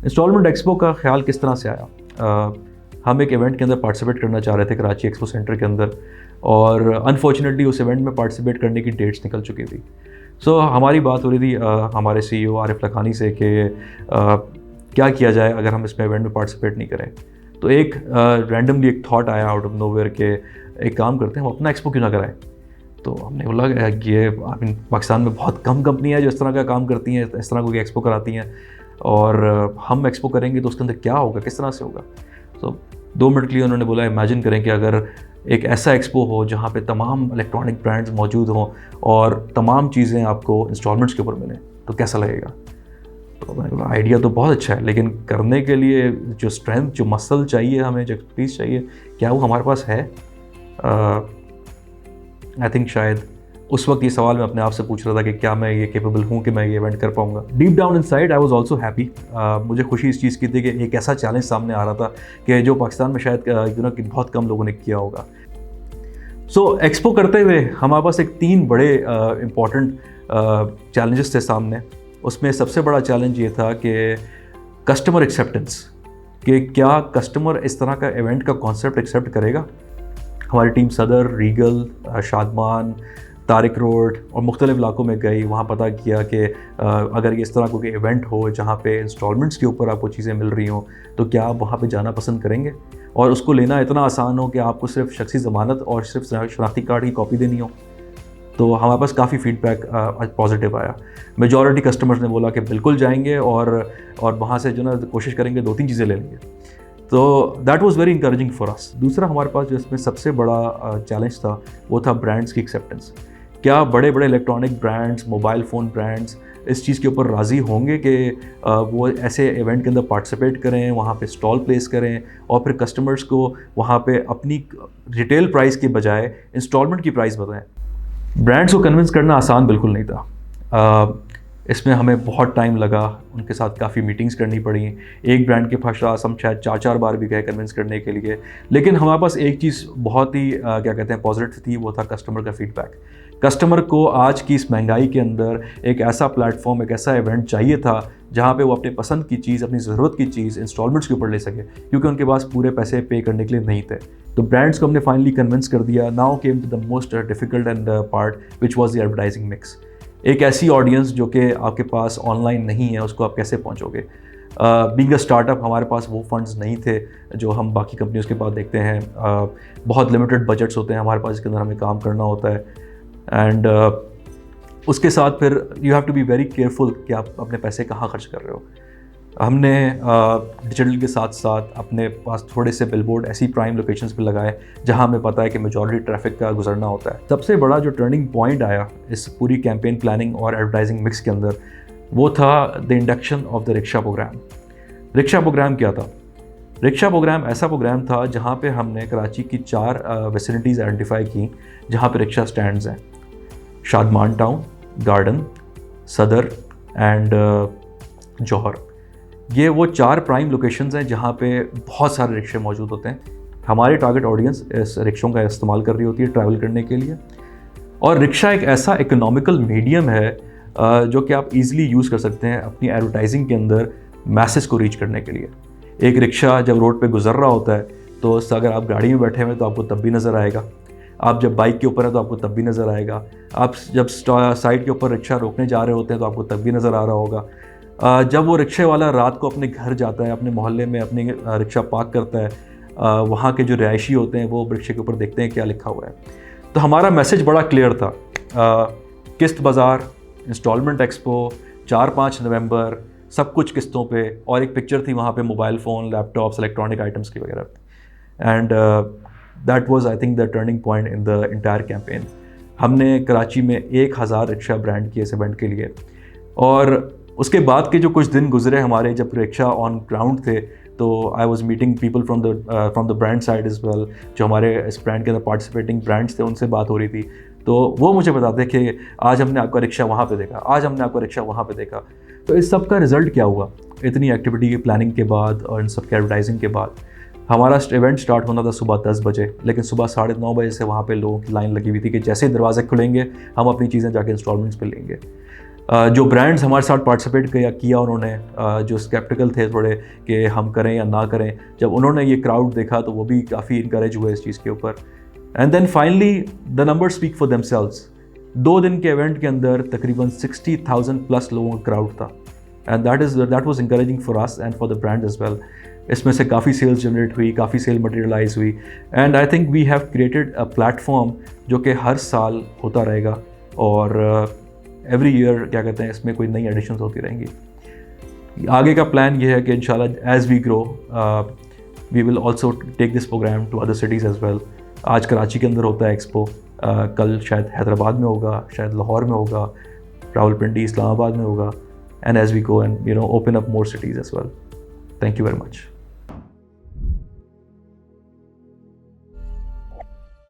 Instalment expo का ख्याल किस तरह से आया? हम एक इवेंट के अंदर पार्टिसिपेट करना चाह रहे थे कराची एक्सपो सेंटर के अंदर, और अनफॉर्चुनेटली उस इवेंट में पार्टिसिपेट करने की डेट्स निकल चुकी थी। सो हमारी बात हो रही थी हमारे CEO आरिफ लखानी से कि क्या किया जाए अगर हम इसमें इवेंट में पार्टिसिपेट नहीं करें। तो एक रैंडमली एक थॉट आया आउट ऑफ नोवेयर के एक काम करते हैं, हम अपना एक्सपो क्यों ना कराएं। तो हमने बोला ये पाकिस्तान में बहुत कम कंपनियाँ जो इस तरह का काम करती हैं, इस तरह कोई एक्सपो कराती हैं, और हम एक्सपो करेंगे तो उसके अंदर क्या होगा, किस तरह से होगा। तो 2 मिनट के लिए उन्होंने बोला इमेजिन करें कि अगर एक ऐसा एक्सपो हो जहाँ पे तमाम इलेक्ट्रॉनिक ब्रांड्स मौजूद हों और तमाम चीज़ें आपको इंस्टॉलमेंट्स के ऊपर मिलें तो कैसा लगेगा। तो मैंने बोला आइडिया तो बहुत अच्छा है, लेकिन करने के लिए जो स्ट्रेंथ, जो मसल चाहिए, हमें जो एक्सपर्टीज़ चाहिए, क्या वो हमारे पास है। आई थिंक शायद उस वक्त ये सवाल मैं अपने आप से पूछ रहा था कि क्या मैं ये केपेबल हूँ कि मैं ये इवेंट कर पाऊँगा। Deep down inside I was also happy. मुझे खुशी इस चीज़ की थी कि एक ऐसा चैलेंज सामने आ रहा था कि जो पाकिस्तान में शायद कि बहुत कम लोगों ने किया होगा। सो एक्सपो करते हुए हमारे पास एक 3 बड़े इम्पॉर्टेंट चैलेंजेस थे सामने। उसमें सबसे बड़ा चैलेंज ये था कि कस्टमर एक्सेप्टेंस, कि क्या कस्टमर इस तरह का इवेंट का कॉन्सेप्ट एक्सेप्ट करेगा। हमारी टीम सदर, रीगल, शादमान, तारिक रोड और मुख्तलिफ इलाकों में गई, वहाँ पता किया कि अगर इस तरह कोई इवेंट हो जहाँ पे इंस्टॉलमेंट्स के ऊपर आपको चीज़ें मिल रही हों तो क्या आप वहाँ पे जाना पसंद करेंगे, और उसको लेना इतना आसान हो कि आपको सिर्फ शख्सी ज़मानत और सिर्फ शनाख्ती कार्ड की कॉपी देनी हो। तो हमारे पास काफ़ी फीडबैक पॉजिटिव आया। मेजॉरिटी कस्टमर्स ने बोला कि बिल्कुल जाएंगे और वहाँ से जो ना कोशिश करेंगे 2-3 चीज़ें ले लेंगे। तो that was very encouraging for अस। दूसरा हमारे पास जो इसमें सबसे बड़ा चैलेंज था वो था ब्रांड्स की एक्सेप्टेंस। क्या बड़े बड़े electronic brands, mobile phone brands इस चीज़ के ऊपर राज़ी होंगे कि वो ऐसे इवेंट के अंदर पार्टिसिपेट करें, वहाँ पे स्टॉल प्लेस करें और फिर कस्टमर्स को वहाँ पे अपनी रिटेल प्राइस के बजाय इंस्टॉलमेंट की प्राइस बताएं। ब्रांड्स को कन्विंस करना आसान बिल्कुल नहीं था। इसमें हमें बहुत टाइम लगा, उनके साथ काफ़ी मीटिंग्स करनी पड़ी। एक ब्रांड के पास हम शायद 4-4 बार भी गए कन्विंस करने के लिए, लेकिन हमारे पास एक चीज़ बहुत ही क्या कहते हैं पॉजिटिव थी, वो था कस्टमर का फीडबैक। कस्टमर को आज की इस महंगाई के अंदर एक ऐसा प्लेटफॉर्म, एक ऐसा इवेंट चाहिए था जहाँ पे वो अपने पसंद की चीज़, अपनी ज़रूरत की चीज़ इंस्टॉलमेंट्स के ऊपर ले सके, क्योंकि उनके पास पूरे पैसे पे करने के लिए नहीं थे। तो ब्रांड्स को हमने फाइनली कन्विंस कर दिया। Now came to the most difficult and part which was the advertising mix. एक ऐसी ऑडियंस जो कि आपके पास ऑनलाइन नहीं है, उसको आप कैसे पहुंचोगे। बीइंग अ स्टार्टअप हमारे पास वो फंड्स नहीं थे जो हम बाकी कंपनियों के पास देखते हैं। बहुत लिमिटेड बजट्स होते हैं हमारे पास, इसके अंदर हमें काम करना होता है। एंड उसके साथ फिर you have to be very careful कि आप अपने पैसे कहाँ खर्च कर रहे हो। हमने डिजिटल के साथ साथ अपने पास थोड़े से बिलबोर्ड ऐसी प्राइम लोकेशंस पे लगाए जहां हमें पता है कि मेजॉरिटी ट्रैफिक का गुजरना होता है। सबसे बड़ा जो टर्निंग पॉइंट आया इस पूरी कैंपेन प्लानिंग और एडवर्टाइजिंग मिक्स के अंदर वो था the induction of the rickshaw program. Rickshaw program क्या था? रिक्शा प्रोग्राम ऐसा प्रोग्राम था जहाँ पे हमने कराची की 4 वेसिनिटीज़ आइडेंटिफाई की जहाँ पे रिक्शा स्टैंड्स हैं। शादमान टाउन, गार्डन, सदर एंड जौहर। ये वो 4 प्राइम लोकेशंस हैं जहाँ पे बहुत सारे रिक्शे मौजूद होते हैं। हमारी टारगेट ऑडियंस इस रिक्शों का इस्तेमाल कर रही होती है ट्रैवल करने के लिए, और रिक्शा एक ऐसा इकोनॉमिकल मीडियम है जो कि आप इजीली यूज़ कर सकते हैं अपनी एडवर्टाइजिंग के अंदर मैसेज को रीच करने के लिए। एक रिक्शा जब रोड पे गुजर रहा होता है तो अगर आप गाड़ी में बैठे हुए तो आपको तब भी नज़र आएगा, आप जब बाइक के ऊपर हैं तो आपको तब भी नज़र आएगा, आप जब साइड के ऊपर रिक्शा रोकने जा रहे होते हैं तो आपको तब भी नज़र आ रहा होगा। जब वो रिक्शे वाला रात को अपने घर जाता है, अपने मोहल्ले में अपनी रिक्शा पार्क करता है, वहाँ के जो रिहायशी होते हैं वो रिक्शे के ऊपर देखते हैं क्या लिखा हुआ है। तो हमारा मैसेज बड़ा क्लियर था। किस्त बाज़ार, इंस्टॉलमेंट एक्सपो, 4-5 नवंबर, सब कुछ किस्तों पे, और एक पिक्चर थी वहाँ पे mobile phone, laptops, electronic items की वगैरह। And that was I think the turning point in the entire campaign. हमने कराची में 1000 रिक्शा ब्रांड किए इस इवेंट के लिए, और उसके बाद के जो कुछ दिन गुजरे हमारे जब रिक्शा ऑन ग्राउंड थे तो I was meeting people from the brand side is well. जो हमारे इस ब्रांड के अंदर पार्टिसिपेटिंग ब्रांड्स थे उनसे बात हो रही थी, तो वो मुझे बताते कि आज हमने आपका रिक्शा वहाँ पे देखा, आज हमने आपका रिक्शा वहाँ पे देखा। तो इस सब का रिज़ल्ट क्या हुआ? इतनी एक्टिविटी की प्लानिंग के बाद और इन सब के एडवर्टाइजिंग के बाद हमारा इवेंट स्टार्ट होना था सुबह 10 बजे, लेकिन सुबह 9:30 बजे से वहाँ पे लोगों की लाइन लगी हुई थी कि जैसे ही दरवाजे खुलेंगे हम अपनी चीज़ें जाके इंस्टॉलमेंट्स पे लेंगे। जो ब्रांड्स हमारे साथ पार्टिसिपेट किया उन्होंने, जो स्केप्टिकल थे थोड़े कि हम करें या ना करें, जब उन्होंने ये क्राउड देखा तो वो भी काफ़ी इंकरेज हुए इस चीज़ के ऊपर। And then finally the number speak for themselves. 2 दिन के इवेंट के अंदर तकरीबन 60,000 प्लस लोगों का क्राउड था, and that was encouraging for us and for the brand as well. इसमें से काफ़ी सेल्स जनरेट हुई, काफ़ी सेल मटेरियलाइज हुई, and I think we have created a platform जो कि हर साल होता रहेगा, और एवरी ईयर क्या कहते हैं इसमें कोई नई एडिशंस होती रहेंगी। आगे का प्लान ये है कि इंशाल्लाह as we grow we will also take this program to other cities as well. आज कराची के अंदर होता है एक्सपो, कल शायद हैदराबाद में होगा, शायद लाहौर में होगा, रावलपिंडी, इस्लामाबाद में होगा, and as we go and open up more cities as well. Thank you very much.